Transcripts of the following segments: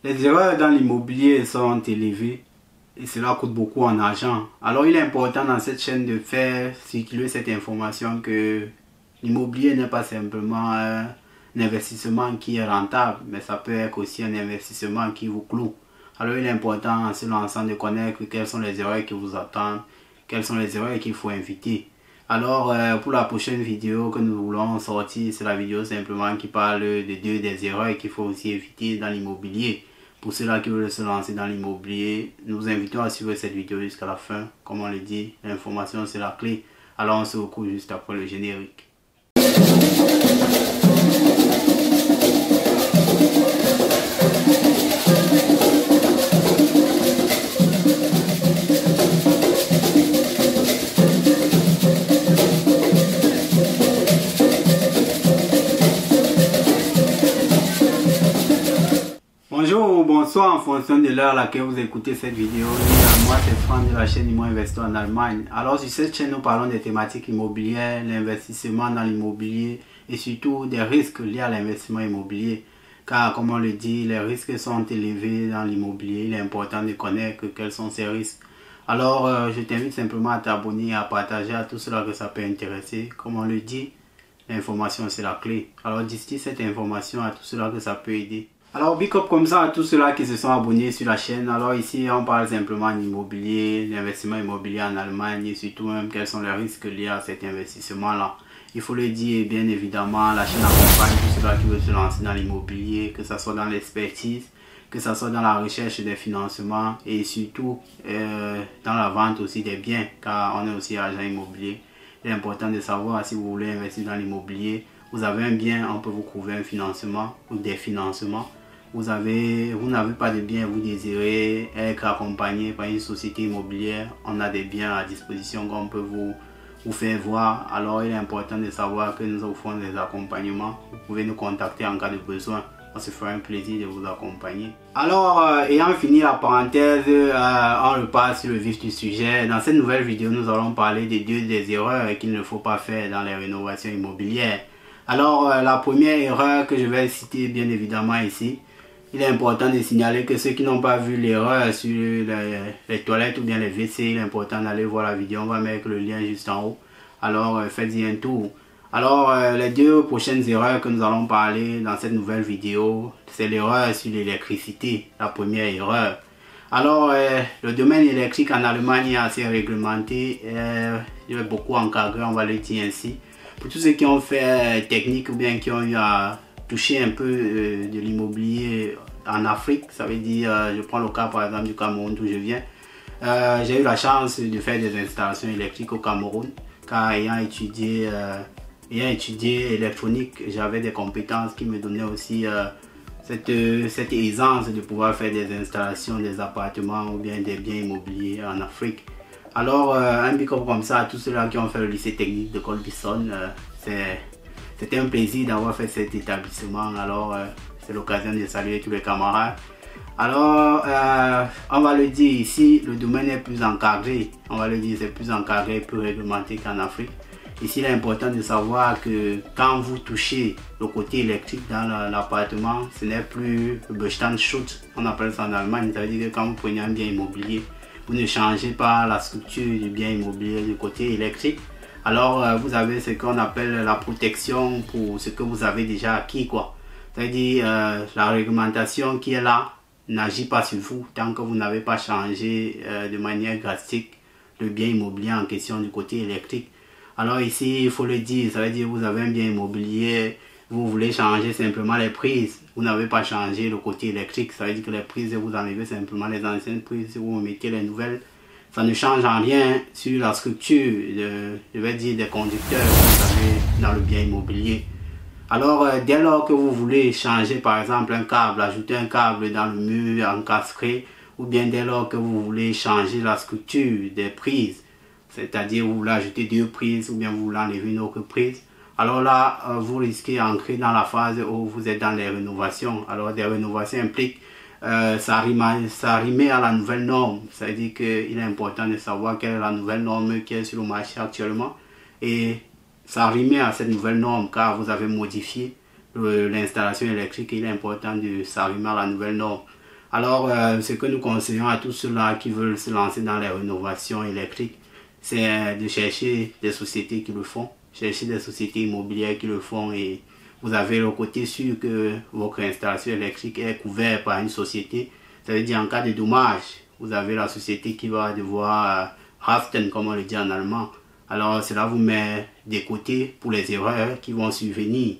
Les erreurs dans l'immobilier sont élevées et cela coûte beaucoup en argent. Alors il est important dans cette chaîne de faire circuler cette information que l'immobilier n'est pas simplement un investissement qui est rentable, mais ça peut être aussi un investissement qui vous cloue. Alors il est important en se lançant de connaître quelles sont les erreurs qui vous attendent, quelles sont les erreurs qu'il faut éviter. Alors pour la prochaine vidéo que nous voulons sortir, c'est la vidéo simplement qui parle des erreurs qu'il faut aussi éviter dans l'immobilier. Pour ceux-là qui veulent se lancer dans l'immobilier, nous vous invitons à suivre cette vidéo jusqu'à la fin. Comme on le dit, l'information c'est la clé. Alors on se retrouve juste après le générique. Bonjour ou bonsoir en fonction de l'heure à laquelle vous écoutez cette vidéo. Moi c'est Franck de la chaîne Immo Investor en Allemagne. Alors sur cette chaîne nous parlons des thématiques immobilières, l'investissement dans l'immobilier et surtout des risques liés à l'investissement immobilier. Car comme on le dit, les risques sont élevés dans l'immobilier. Il est important de connaître quels sont ces risques. Alors je t'invite simplement à t'abonner et à partager à tout cela que ça peut intéresser. Comme on le dit, l'information c'est la clé. Alors d'ici cette information à tout cela que ça peut aider. Alors big up comme ça à tous ceux-là qui se sont abonnés sur la chaîne. Alors ici on parle simplement d'immobilier, l'investissement immobilier en Allemagne et surtout même quels sont les risques liés à cet investissement-là. Il faut le dire, bien évidemment, la chaîne accompagne tous ceux-là qui veulent se lancer dans l'immobilier, que ce soit dans l'expertise, que ce soit dans la recherche des financements et surtout dans la vente aussi des biens, car on est aussi agent immobilier. Il est important de savoir si vous voulez investir dans l'immobilier, vous avez un bien, on peut vous trouver un financement ou des financements. Vous n'avez pas de bien, vous désirez être accompagné par une société immobilière, on a des biens à disposition qu'on peut vous faire voir. Alors il est important de savoir que nous offrons des accompagnements. Vous pouvez nous contacter en cas de besoin. On se fera un plaisir de vous accompagner. Alors, ayant fini la parenthèse, on repasse sur le vif du sujet. Dans cette nouvelle vidéo, nous allons parler des erreurs qu'il ne faut pas faire dans les rénovations immobilières. Alors, la première erreur que je vais citer bien évidemment ici, il est important de signaler que ceux qui n'ont pas vu l'erreur sur les toilettes ou bien les WC, il est important d'aller voir la vidéo. On va mettre le lien juste en haut. Alors, faites-y un tour. Alors, les deux prochaines erreurs que nous allons parler dans cette nouvelle vidéo, c'est l'erreur sur l'électricité, la première erreur. Alors, le domaine électrique en Allemagne est assez réglementé, il est beaucoup encadré, on va le dire ainsi. Pour tous ceux qui ont fait technique ou bien qui ont eu à toucher un peu de l'immobilier en Afrique, ça veut dire, je prends le cas par exemple du Cameroun d'où je viens. J'ai eu la chance de faire des installations électriques au Cameroun, car ayant étudié électronique, j'avais des compétences qui me donnaient aussi cette aisance de pouvoir faire des installations des appartements ou bien des biens immobiliers en Afrique. Alors, un big up comme ça à tous ceux-là qui ont fait le lycée technique de Colbison, c'était un plaisir d'avoir fait cet établissement. Alors, c'est l'occasion de saluer tous les camarades. Alors, on va le dire ici, le domaine est plus encadré. On va le dire, c'est plus encadré, plus réglementé qu'en Afrique. Ici, il est important de savoir que quand vous touchez le côté électrique dans l'appartement, ce n'est plus le Bestandsschutz, on appelle ça en Allemagne. Ça veut dire que quand vous prenez un bien immobilier, vous ne changez pas la structure du bien immobilier du côté électrique. Alors, vous avez ce qu'on appelle la protection pour ce que vous avez déjà acquis, quoi. C'est-à-dire, la réglementation qui est là n'agit pas sur vous tant que vous n'avez pas changé de manière drastique le bien immobilier en question du côté électrique. Alors ici, il faut le dire, ça veut dire que vous avez un bien immobilier, vous voulez changer simplement les prises, vous n'avez pas changé le côté électrique, ça veut dire que les prises, vous enlevez simplement les anciennes prises, vous mettez les nouvelles. Ça ne change en rien sur la structure, je vais dire, des conducteurs que vous avez dans le bien immobilier. Alors, dès lors que vous voulez changer par exemple un câble, ajouter un câble dans le mur encastré, ou bien dès lors que vous voulez changer la structure des prises, c'est-à-dire vous voulez ajouter deux prises ou bien vous voulez enlever une autre prise, alors là, vous risquez d'entrer dans la phase où vous êtes dans les rénovations. Alors, des rénovations impliquent ça rime à la nouvelle norme. C'est-à-dire qu'il est important de savoir quelle est la nouvelle norme qui est sur le marché actuellement. Et ça rime à cette nouvelle norme car vous avez modifié l'installation électrique. Il est important de s'arrimer à la nouvelle norme. Alors, ce que nous conseillons à tous ceux-là qui veulent se lancer dans les rénovations électriques, c'est de chercher des sociétés qui le font, chercher des sociétés immobilières qui le font, et vous avez le côté sûr que votre installation électrique est couverte par une société. Ça veut dire en cas de dommage, vous avez la société qui va devoir haften, comme on le dit en allemand. Alors cela vous met de côté pour les erreurs qui vont survenir.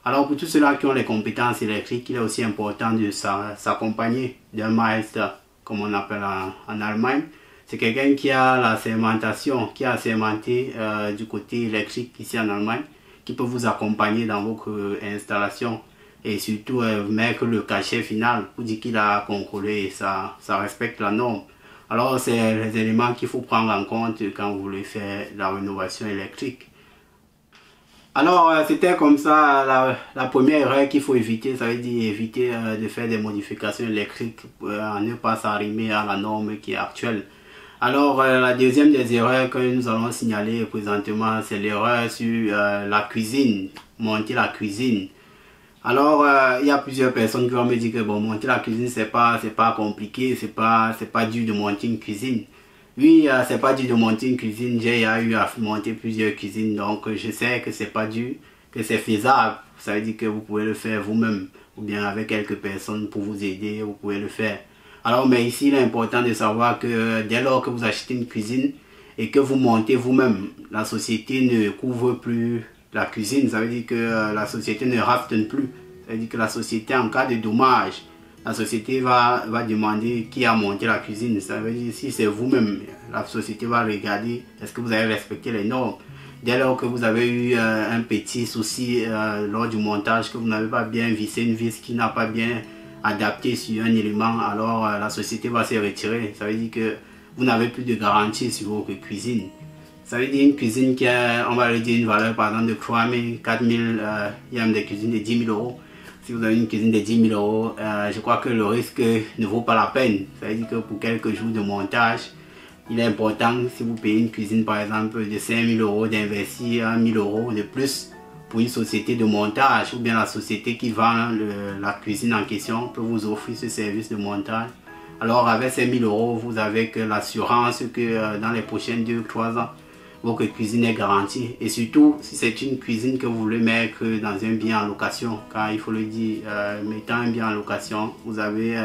Alors pour tous ceux-là qui ont les compétences électriques, il est aussi important de s'accompagner d'un maître, comme on appelle en Allemagne. C'est quelqu'un qui a la sermentation, qui a assermenté du côté électrique ici en Allemagne, qui peut vous accompagner dans votre installation et surtout mettre le cachet final pour dire qu'il a contrôlé et ça respecte la norme. Alors c'est les éléments qu'il faut prendre en compte quand vous voulez faire la rénovation électrique. Alors c'était comme ça la première erreur qu'il faut éviter, ça veut dire éviter de faire des modifications électriques pour ne pas s'arrimer à la norme qui est actuelle. Alors la deuxième des erreurs que nous allons signaler présentement, c'est l'erreur sur la cuisine, monter la cuisine. Alors il y a plusieurs personnes qui vont me dire que bon, monter la cuisine c'est pas compliqué, c'est pas dur de monter une cuisine. Oui, c'est pas dur de monter une cuisine, j'ai eu à monter plusieurs cuisines, donc je sais que c'est pas dur, que c'est faisable. Ça veut dire que vous pouvez le faire vous-même ou bien avec quelques personnes pour vous aider, vous pouvez le faire. Alors mais ici il est important de savoir que dès lors que vous achetez une cuisine et que vous montez vous-même, la société ne couvre plus la cuisine, ça veut dire que la société ne raftonne plus. Ça veut dire que la société, en cas de dommage, la société va demander qui a monté la cuisine. Ça veut dire si c'est vous-même, la société va regarder est-ce que vous avez respecté les normes. Dès lors que vous avez eu un petit souci lors du montage, que vous n'avez pas bien vissé une vis qui n'a pas bien adapté sur un élément, alors la société va se retirer. Ça veut dire que vous n'avez plus de garantie sur votre cuisine. Ça veut dire une cuisine qui a, on va le dire, une valeur par exemple de 3 000, 4 000, il y a même des cuisines de 10 000 euros. Si vous avez une cuisine de 10 000 euros, je crois que le risque ne vaut pas la peine. Ça veut dire que pour quelques jours de montage, il est important, si vous payez une cuisine par exemple de 5 000 euros, d'investir 1 000 euros de plus pour une société de montage, ou bien la société qui vend la cuisine en question peut vous offrir ce service de montage. Alors avec ces 1 000 euros, vous avez que l'assurance que dans les prochaines 2 ou 3 ans, votre cuisine est garantie. Et surtout, si c'est une cuisine que vous voulez mettre dans un bien en location, car il faut le dire, mettant un bien en location, vous avez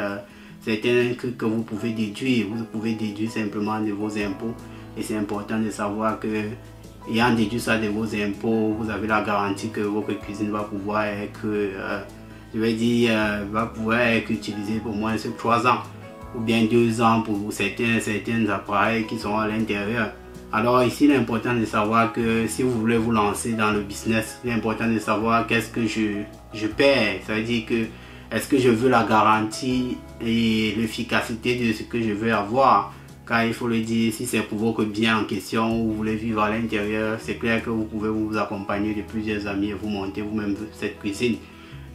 certains trucs que vous pouvez déduire. Vous pouvez déduire simplement de vos impôts. Et c'est important de savoir que, ayant déduit ça de vos impôts, vous avez la garantie que votre cuisine va pouvoir être, je vais dire, va pouvoir être utilisée pour moins de 3 ans. Ou bien 2 ans pour certains appareils qui sont à l'intérieur. Alors ici, il est important de savoir que si vous voulez vous lancer dans le business, il est important de savoir qu'est-ce que je perds. Ça veut dire que est-ce que je veux la garantie et l'efficacité de ce que je veux avoir. Car il faut le dire, si c'est pour votre bien en question ou vous voulez vivre à l'intérieur, c'est clair que vous pouvez vous accompagner de plusieurs amis et vous monter vous-même cette cuisine.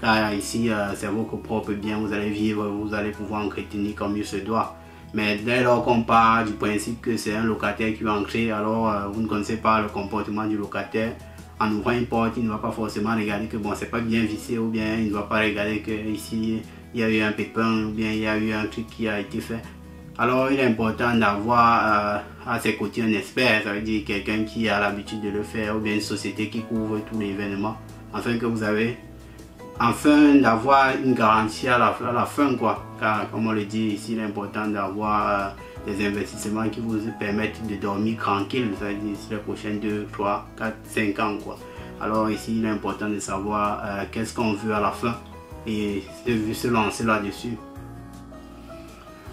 Car ici, c'est votre propre bien, vous allez vivre, vous allez pouvoir entretenir comme il se doit. Mais dès lors qu'on part du principe que c'est un locataire qui va entrer, alors vous ne connaissez pas le comportement du locataire. En ouvrant une porte, il ne va pas forcément regarder que bon, c'est pas bien vissé, ou bien il ne va pas regarder que ici il y a eu un pépin, ou bien il y a eu un truc qui a été fait. Alors il est important d'avoir à ses côtés un expert, ça veut dire quelqu'un qui a l'habitude de le faire, ou bien une société qui couvre tous les événements, afin que vous avez d'avoir une garantie à la fin quoi. Car comme on le dit ici, il est important d'avoir des investissements qui vous permettent de dormir tranquille, ça veut dire ici les prochaines 2, 3, 4, 5 ans quoi. Alors ici il est important de savoir qu'est-ce qu'on veut à la fin et de se lancer là-dessus.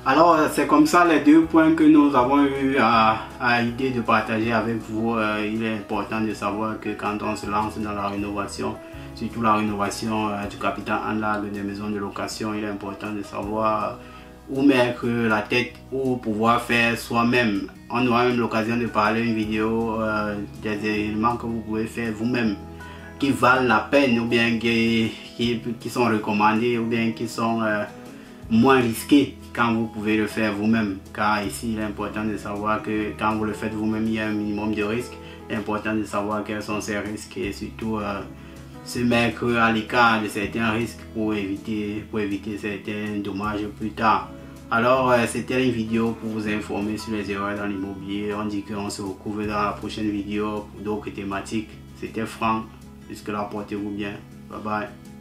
Alors c'est comme ça les 2 points que nous avons eu à l'idée de partager avec vous. Il est important de savoir que quand on se lance dans la rénovation, surtout la rénovation du capital en large des maisons de location, il est important de savoir où mettre la tête, où pouvoir faire soi-même. On aura même l'occasion de parler une vidéo des éléments que vous pouvez faire vous-même qui valent la peine ou bien qui sont recommandés ou bien qui sont moins risqués quand vous pouvez le faire vous-même. Car ici il est important de savoir que quand vous le faites vous-même, il y a un minimum de risques. Il est important de savoir quels sont ces risques et surtout se mettre à l'écart de certains risques pour éviter certains dommages plus tard. Alors, c'était une vidéo pour vous informer sur les erreurs dans l'immobilier. On dit qu'on se retrouve dans la prochaine vidéo pour d'autres thématiques. C'était Franck. Jusque là, portez-vous bien. Bye bye.